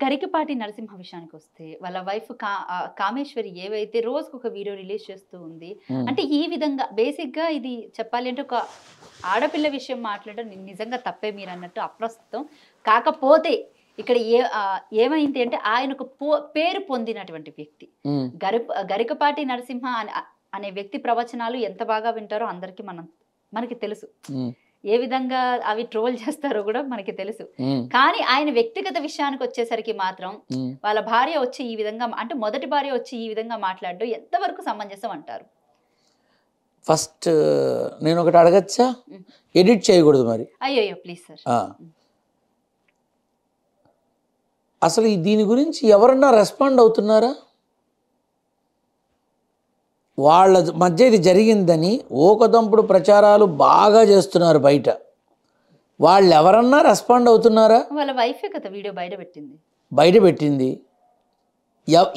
గరికపాటి నరసింహ విషయానికొస్తే వాళ్ళ వైఫ్ కామేశ్వరి ఏవైతే రోజుకొక వీడియో రిలీజ్ చేస్తూ ఉంది. అంటే ఈ విధంగా బేసిక్‌గా ఇది చెప్పాలి అంటే ఒక ఆడపిల్ల విషయం మాట్లాడడం నిజంగా తప్పే మీరన్నట్టు అప్రస్తుతం. కాకపోతే ఇక్కడ ఏమైంది అంటే ఆయన ఒక పేరు పొందినటువంటి వ్యక్తి. గరికపాటి నరసింహ అనే వ్యక్తి ప్రవచనాలు ఎంత బాగా వింటారో అందరికీ మనకి తెలుసు. ఏ విధంగా అవి ట్రోల్ చేస్తారో కూడా మనకి తెలుసు. కానీ ఆయన వ్యక్తిగత విషయానికి వచ్చేసరికి మాత్రం వాళ్ళ భార్య వచ్చి ఈ విధంగా అంటే మొదటి భార్య వచ్చి ఈ విధంగా మాట్లాడడం ఎంతవరకు సమంజసం అంటారు? ఫస్ట్ నేను ఒకటి అడగచ్చా? ఎడిట్ చేయకూడదు మరి. అయ్యో ప్లీజ్ సార్. అసలు దీని గురించి ఎవరన్నా రెస్పాండ్ అవుతున్నారా? వాళ్ళ మధ్య ఇది జరిగిందని ఓకదంపుడు ప్రచారాలు బాగా చేస్తున్నారు బయట. వాళ్ళు ఎవరన్నా రెస్పాండ్ అవుతున్నారా? వాళ్ళ వైఫే కదా వీడియో బయట పెట్టింది.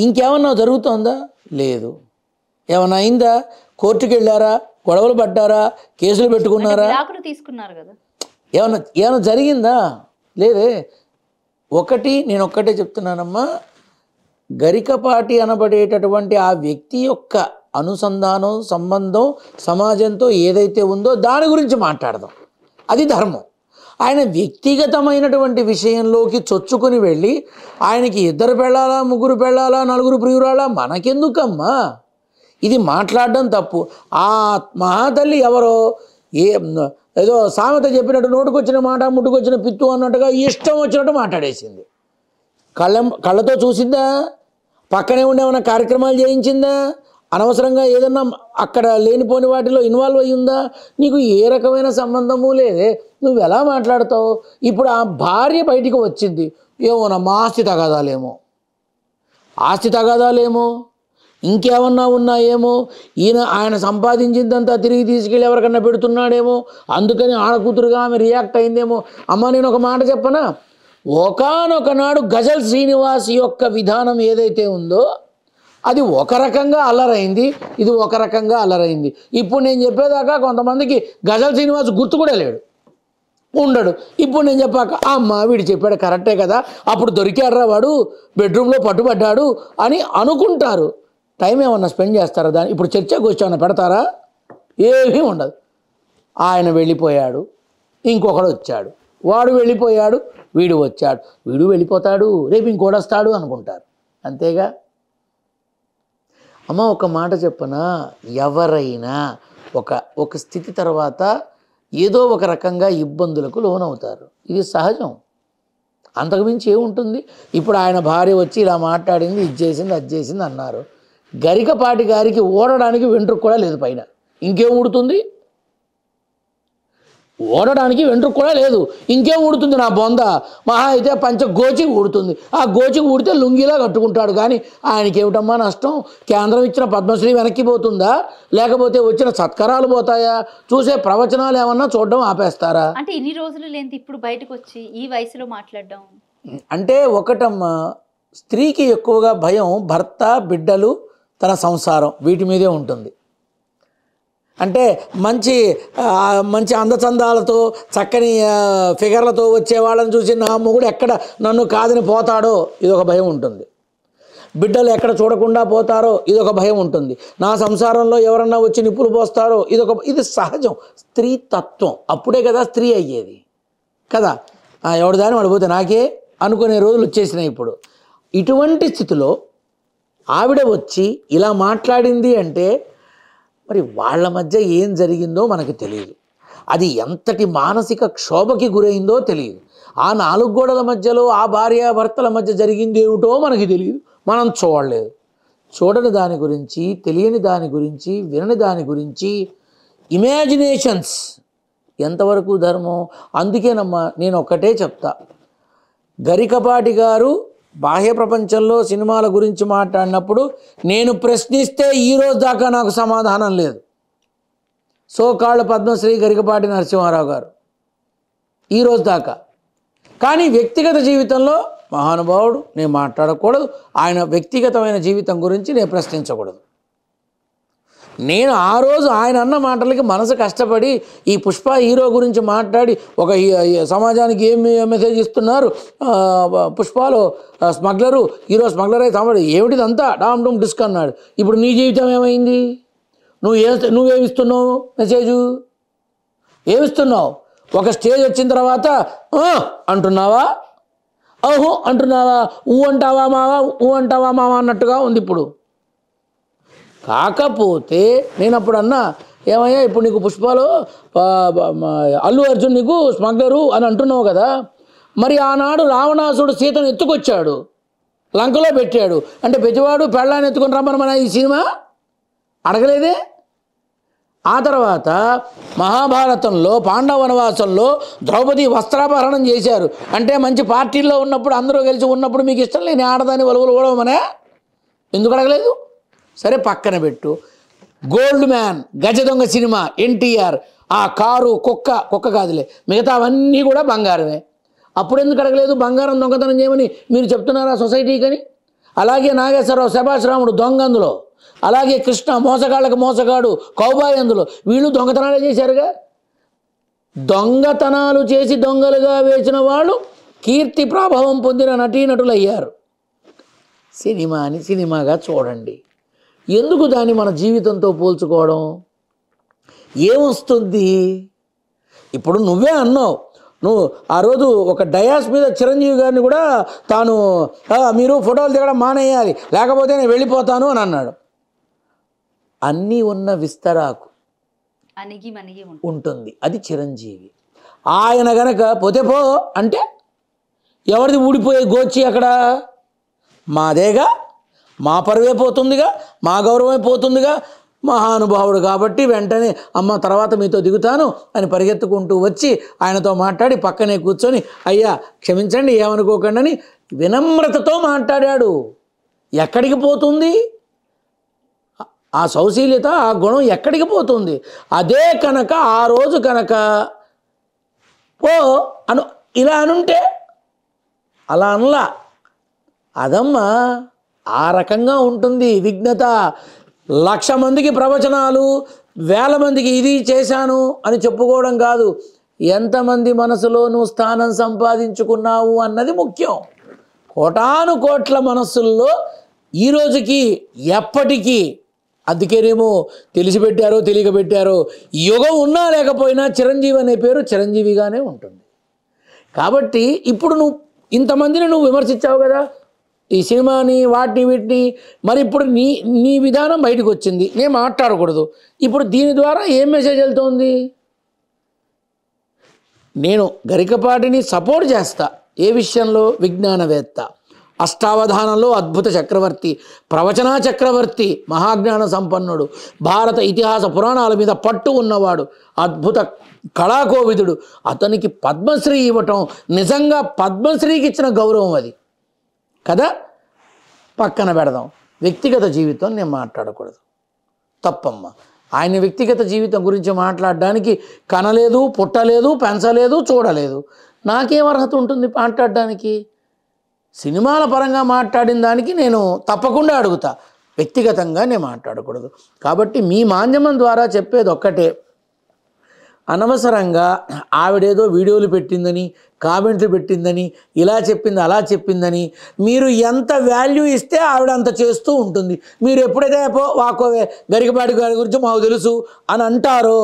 ఇంకేమన్నా జరుగుతోందా? లేదు. ఏమన్నా అయిందా? కోర్టుకు వెళ్ళారా? గొడవలు పడ్డారా? కేసులు పెట్టుకున్నారా? తీసుకున్నారు కదా. ఏమన్నా జరిగిందా? లేదే. నేను ఒక్కటే చెప్తున్నానమ్మా, గరికపాటి అనబడేటటువంటి ఆ వ్యక్తి యొక్క అనుసంధానం సంబంధం సమాజంతో ఏదైతే ఉందో దాని గురించి మాట్లాడదాం. అది ధర్మం. ఆయన వ్యక్తిగతమైనటువంటి విషయంలోకి చొచ్చుకొని వెళ్ళి ఆయనకి 2 పెళ్ళాలా, 3 పెళ్ళాలా, 4 ప్రియురాలా, మనకెందుకమ్మా? ఇది మాట్లాడడం తప్పు. ఆ మహాతల్లి ఎవరో ఏదో సామెత చెప్పినట్టు నోటుకొచ్చిన మాట ముట్టుకొచ్చిన పిత్తు అన్నట్టుగా ఇష్టం వచ్చినట్టు మాట్లాడేసింది. కళ్ళతో చూసిందా? పక్కనే ఉండేమన్నా కార్యక్రమాలు చేయించిందా? అనవసరంగా ఏదన్నా అక్కడ లేనిపోని వాటిలో ఇన్వాల్వ్ అయ్యి ఉందా? నీకు ఏ రకమైన సంబంధము లేదే. నువ్వు ఎలా మాట్లాడతావు? ఇప్పుడు ఆ భార్య బయటికి వచ్చింది. ఏమోనమ్మా, ఆస్తి తగాదాలేమో ఇంకేమన్నా ఉన్నాయేమో, ఆయన సంపాదించిందంతా తిరిగి తీసుకెళ్ళి ఎవరికన్నా పెడుతున్నాడేమో, అందుకని ఆడకూతురుగా ఆమె రియాక్ట్ అయిందేమో. అమ్మ నేను ఒక మాట చెప్పనా? ఒకానొకనాడు గజల్ శ్రీనివాస్ యొక్క విధానం ఏదైతే ఉందో అది ఒక రకంగా అల్లరైంది, ఇది ఒక రకంగా అల్లరైంది. ఇప్పుడు నేను చెప్పేదాకా కొంతమందికి గజల్ శ్రీనివాస్ గుర్తు కూడా ఉండడు. ఇప్పుడు నేను చెప్పాక అమ్మ వీడు చెప్పాడు కరెక్టే కదా, అప్పుడు దొరికాడ్రా వాడు, బెడ్రూమ్లో పట్టుబడ్డాడు అని అనుకుంటారు. టైం ఏమన్నా స్పెండ్ చేస్తారా? దాన్ని ఇప్పుడు చర్చకు వచ్చి పెడతారా? ఏమీ ఉండదు. ఆయన వెళ్ళిపోయాడు, ఇంకొకడు వచ్చాడు, వాడు వెళ్ళిపోయాడు, వీడు వచ్చాడు, వీడు వెళ్ళిపోతాడు, రేపు ఇంకోటి వస్తాడు అనుకుంటారు. అంతేగా. అమ్మ ఒక మాట చెప్పనా, ఎవరైనా ఒక స్థితి తర్వాత ఏదో ఒక రకంగా ఇబ్బందులకు లోనవుతారు. ఇది సహజం. అంతకుమించి ఏముంటుంది? ఇప్పుడు ఆయన భార్య వచ్చి ఇలా మాట్లాడింది, ఇది చేసింది, అది చేసింది అన్నారు. గరికపాటి గారికి ఓడడానికి వెంట్రుకు కూడా లేదు పైన. ఇంకేం ఊడుతుంది? ఓడడానికి వెంట్రుకు కూడా లేదు, ఇంకేం ఊడుతుంది? నా బొంద మహా అయితే పంచ గోచి ఊడుతుంది. ఆ గోచి ఊడితే లుంగిలా కట్టుకుంటాడు. కానీ ఆయనకి ఏమిటమ్మా నష్టం? కేంద్రం ఇచ్చిన పద్మశ్రీ వెనక్కి పోతుందా? లేకపోతే వచ్చిన సత్కారాలు పోతాయా? చూసే ప్రవచనాలు ఏమన్నా చూడడం ఆపేస్తారా? అంటే ఇన్ని రోజులు లేని ఇప్పుడు బయటకు వచ్చి ఈ వయసులో మాట్లాడడం అంటే ఒకటమ్మా, స్త్రీకి ఎక్కువగా భయం భర్త, బిడ్డలు, తన సంసారం, వీటి మీదే ఉంటుంది. అంటే మంచి అందచందాలతో చక్కని ఫిగర్లతో వచ్చే వాళ్ళని చూసి నా మొగుడు ఎక్కడ నన్ను కాదని పోతాడో ఇదొక భయం ఉంటుంది. బిడ్డలు ఎక్కడ చూడకుండా పోతారో ఇదొక భయం ఉంటుంది. నా సంసారంలో ఎవరన్నా వచ్చి నిప్పులు పోస్తారో ఇది సహజం, స్త్రీ తత్వం. అప్పుడే కదా స్త్రీ అయ్యేది కదా. ఎవడు దాన్ని వాడిపోతే నాకే అనుకునే రోజులు వచ్చేసినాయి ఇప్పుడు. ఇటువంటి స్థితిలో ఆవిడ వచ్చి ఇలా మాట్లాడింది అంటే మరి వాళ్ళ మధ్య ఏం జరిగిందో మనకు తెలియదు. అది ఎంతటి మానసిక క్షోభకి గురైందో తెలియదు. ఆ 4 గోడల మధ్యలో ఆ భార్యాభర్తల మధ్య జరిగింది ఏమిటో మనకి తెలియదు, మనం చూడలేదు. చూడని దాని గురించి, తెలియని దాని గురించి, వినని దాని గురించి ఇమాజినేషన్స్ ఎంతవరకు ధర్మం? అందుకేనమ్మా నేను ఒక్కటే చెప్తా, గరికపాటి గారు బాహ్య ప్రపంచంలో సినిమాల గురించి మాట్లాడినప్పుడు నేను ప్రశ్నిస్తే ఈరోజు దాకా నాకు సమాధానం లేదు. సోకాళ్ళ పద్మశ్రీ గరికపాటి నరసింహారావు గారు ఈరోజు దాకా. కానీ వ్యక్తిగత జీవితంలో మహానుభావుడు, నేను మాట్లాడకూడదు. ఆయన వ్యక్తిగతమైన జీవితం గురించి నేను ప్రశ్నించకూడదు. నేను ఆ రోజు ఆయన అన్న మాటలకి మనసు కష్టపడి ఈ పుష్ప హీరో గురించి మాట్లాడి ఒక సమాజానికి ఏం మెసేజ్ ఇస్తున్నారు, పుష్పలో స్మగ్లరు హీరో స్మగ్లర్ అయితే ఏమిటిదంతా డామ్ డూమ్ డిస్క్ అన్నాడు. ఇప్పుడు నీ జీవితం ఏమైంది? నువ్వేమిస్తున్నావు మెసేజు? ఏమిస్తున్నావు? ఒక స్టేజ్ వచ్చిన తర్వాత అంటున్నావా, ఓహో అంటున్నావా, అంటావా మావా, అంటావా మావా అన్నట్టుగా ఉంది ఇప్పుడు. కాకపోతే నేను అప్పుడు అన్నా, ఏమయ్యా ఇప్పుడు నీకు పుష్పలో అల్లు అర్జున్ నీకు స్మగ్లరు అని అంటున్నావు కదా, మరి ఆనాడు రావణాసుడు సీతను ఎత్తుకొచ్చాడు, లంకలో పెట్టాడు అంటే ప్రతివాడు పెళ్ళాన్ని ఎత్తుకొని రమ్మని మన ఈ సినిమా అడగలేదే. ఆ తర్వాత మహాభారతంలో పాండవ వనవాసంలో ద్రౌపది వస్త్రాపహరణం చేశారు అంటే మంచి పార్టీల్లో ఉన్నప్పుడు అందరూ కలిసి ఉన్నప్పుడు మీకు ఇష్టం లేని ఆడదాని వలువలు ఓడమనే ఎందుకు అడగలేదు? సరే పక్కన పెట్టు. గోల్డ్ మ్యాన్ గజ దొంగ సినిమా ఎన్టీఆర్, ఆ కారు కుక్క కాదులే మిగతా అవన్నీ కూడా బంగారమే. అప్పుడు ఎందుకు అడగలేదు? బంగారం దొంగతనం చేయమని మీరు చెప్తున్నారా సొసైటీకని? అలాగే నాగేశ్వరరావు శభాష్ రాముడు దొంగ అందులో, అలాగే కృష్ణ మోసగాళ్ళకు మోసగాడు కౌబాయ్ అందులో, వీళ్ళు దొంగతనాలే చేశారుగా. దొంగతనాలు చేసి దొంగలుగా వేసిన వాళ్ళు కీర్తి ప్రభావం పొందిన నటీనటులు అయ్యారు. సినిమాని సినిమాగా చూడండి. ఎందుకు దాన్ని మన జీవితంతో పోల్చుకోవడం? ఏమొస్తుంది? ఇప్పుడు నువ్వే అన్నావు, నువ్వు ఆ రోజు ఒక డయాస్ మీద చిరంజీవి గారిని కూడా తాను మీరు ఫోటోలు దిగడం మానేయాలి లేకపోతే నేను వెళ్ళిపోతాను అని అన్నాడు. అన్నీ ఉన్న విస్తరాకు అణిగి మణిగి ఉంటుంది, అది చిరంజీవి. ఆయన గనక పోతే పో అంటే ఎవరిది ఊడిపోయే గోచి అక్కడ? మాదేగా, మా పరువే పోతుందిగా, మా గౌరవమే పోతుందిగా. మహానుభావుడు కాబట్టి వెంటనే అమ్మ తర్వాత మీతో దిగుతాను అని పరిగెత్తుకుంటూ వచ్చి ఆయనతో మాట్లాడి పక్కనే కూర్చొని అయ్యా క్షమించండి ఏమనుకోకండి అని వినమ్రతతో మాట్లాడాడు. ఎక్కడికి పోతుంది ఆ సౌశీల్యత, ఆ గుణం ఎక్కడికి పోతుంది? అదే కనుక ఆ రోజు కనుక ఓ ఇలా అనుంటే అలా అనలా. అదమ్మా ఆ రకంగా ఉంటుంది విఘ్నత. 1,00,000 మందికి ప్రవచనాలు, 1000 మందికి ఇది చేశాను అని చెప్పుకోవడం కాదు, ఎంతమంది మనసులో నువ్వు స్థానం సంపాదించుకున్నావు అన్నది ముఖ్యం. కోటాను కోట్ల మనస్సుల్లో ఈ రోజుకి ఎప్పటికీ, అందుకేనేమో తెలిసి పెట్టారో తెలియక పెట్టారో, యుగం ఉన్నా లేకపోయినా చిరంజీవి అనే పేరు చిరంజీవిగానే ఉంటుంది. కాబట్టి ఇప్పుడు నువ్వు ఇంతమందిని నువ్వు విమర్శించావు కదా ఈ సినిమాని, వాటిని వీటిని, మరి ఇప్పుడు నీ విధానం బయటకు వచ్చింది, నేను మాట్లాడకూడదు. ఇప్పుడు దీని ద్వారా ఏం మెసేజ్ వెళ్తోంది? నేను గరికపాటిని సపోర్ట్ చేస్తా. ఏ విషయంలో? విజ్ఞానవేత్త, అష్టావధానంలో అద్భుత చక్రవర్తి, ప్రవచనా చక్రవర్తి, మహాజ్ఞాన సంపన్నుడు, భారత ఇతిహాస పురాణాల మీద పట్టు ఉన్నవాడు, అద్భుత కళాకోవిదుడు. అతనికి పద్మశ్రీ ఇవ్వటం నిజంగా పద్మశ్రీకి ఇచ్చిన గౌరవం అది కదా. పక్కన పెడదాం. వ్యక్తిగత జీవితం నేను మాట్లాడకూడదు, తప్పమ్మ. ఆయన వ్యక్తిగత జీవితం గురించి మాట్లాడడానికి కనలేదు, పుట్టలేదు, పెంచలేదు, చూడలేదు. నాకేం అర్హత ఉంటుంది మాట్లాడడానికి? సినిమాల పరంగా మాట్లాడిన దానికి నేను తప్పకుండా అడుగుతా, వ్యక్తిగతంగా నేను మాట్లాడకూడదు. కాబట్టి మీ మాధ్యమం ద్వారా చెప్పేది ఒక్కటే, అనవసరంగా ఆవిడేదో వీడియోలు పెట్టిందని, కామెంట్లు పెట్టిందని, ఇలా చెప్పింది అలా చెప్పిందని మీరు ఎంత వాల్యూ ఇస్తే ఆవిడ అంత చేస్తూ ఉంటుంది. మీరు ఎప్పుడైతే వాకోవే గరికపాటి గారి గురించి మాకు తెలుసు అని అంటారో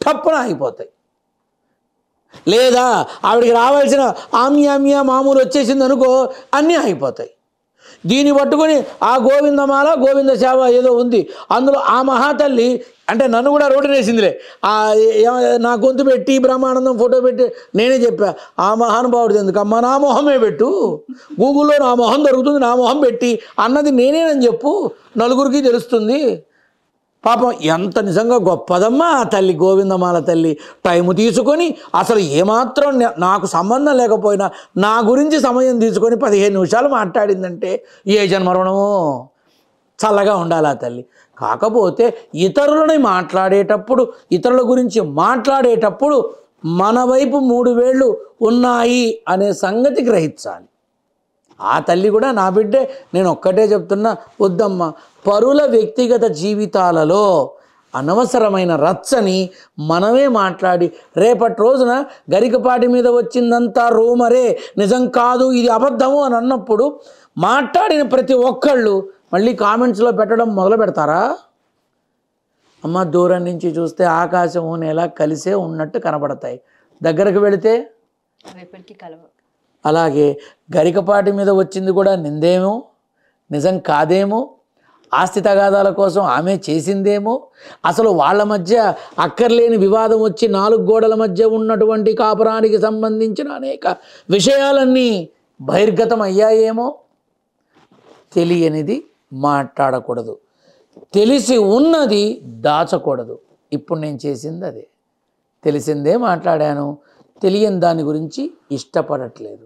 తప్పున అయిపోతాయి. లేదా ఆవిడికి రావాల్సిన ఆమ్యామ్య మామూలు వచ్చేసింది అనుకో, అన్నీ అయిపోతాయి. దీన్ని పట్టుకొని ఆ గోవిందమాల గోవింద సేవ ఏదో ఉంది అందులో ఆ మహాతల్లి అంటే నన్ను కూడా రోడ్డు వేసిందిలే. నా గొంతు పెట్టి బ్రహ్మానందం ఫోటో పెట్టి నేనే చెప్పా, ఆ మహానుభావుడిది ఎందుకు అమ్మ, నా మొహమే పెట్టు, గూగుల్లో నా మొహం దొరుకుతుంది, నా మొహం పెట్టి అన్నది నేనేనని చెప్పు, నలుగురికి తెలుస్తుంది. పాపం ఎంత నిజంగా గొప్పదమ్మా ఆ తల్లి, గోవిందమాల తల్లి. టైము తీసుకొని అసలు ఏమాత్రం నాకు సంబంధం లేకపోయినా నా గురించి సమయం తీసుకొని 15 నిమిషాలు మాట్లాడిందంటే ఏ జన్మరణమో. చల్లగా ఉండాలి ఆ తల్లి. కాకపోతే ఇతరులని మాట్లాడేటప్పుడు, ఇతరుల గురించి మాట్లాడేటప్పుడు మన వైపు 3 వేళ్ళు ఉన్నాయి అనే సంగతి గ్రహించాలి. ఆ తల్లి కూడా నా బిడ్డే. నేను ఒక్కటే చెప్తున్నా, వద్దమ్మా పరుల వ్యక్తిగత జీవితాలలో అనవసరమైన రచ్చని మనమే మాట్లాడి రేపటి రోజున గరికపాటి మీద వచ్చిందంతా రూమరే, నిజం కాదు, ఇది అబద్ధము అని అన్నప్పుడు మాట్లాడిన ప్రతి ఒక్కళ్ళు మళ్ళీ కామెంట్స్లో పెట్టడం మొదలు పెడతారా? అమ్మ, దూరం నుంచి చూస్తే ఆకాశము నేల కలిసే ఉన్నట్టు కనబడతాయి, దగ్గరకు వెళితే ఎప్పటికీ కలవ. అలాగే గరికపాటి మీద వచ్చింది కూడా నిందేమో, నిజం కాదేమో, ఆస్తి తగాదాల కోసం ఆమె చేసిందేమో, అసలు వాళ్ళ మధ్య అక్కర్లేని వివాదం వచ్చి 4 గోడల మధ్య ఉన్నటువంటి కాపురానికి సంబంధించిన అనేక విషయాలన్నీ బహిర్గతం అయ్యాయేమో. తెలియనిది మాట్లాడకూడదు, తెలిసి ఉన్నది దాచకూడదు. ఇప్పుడు నేను చేసింది అదే, తెలిసిందే మాట్లాడాను, తెలియని దాని గురించి ఇష్టపడట్లేదు.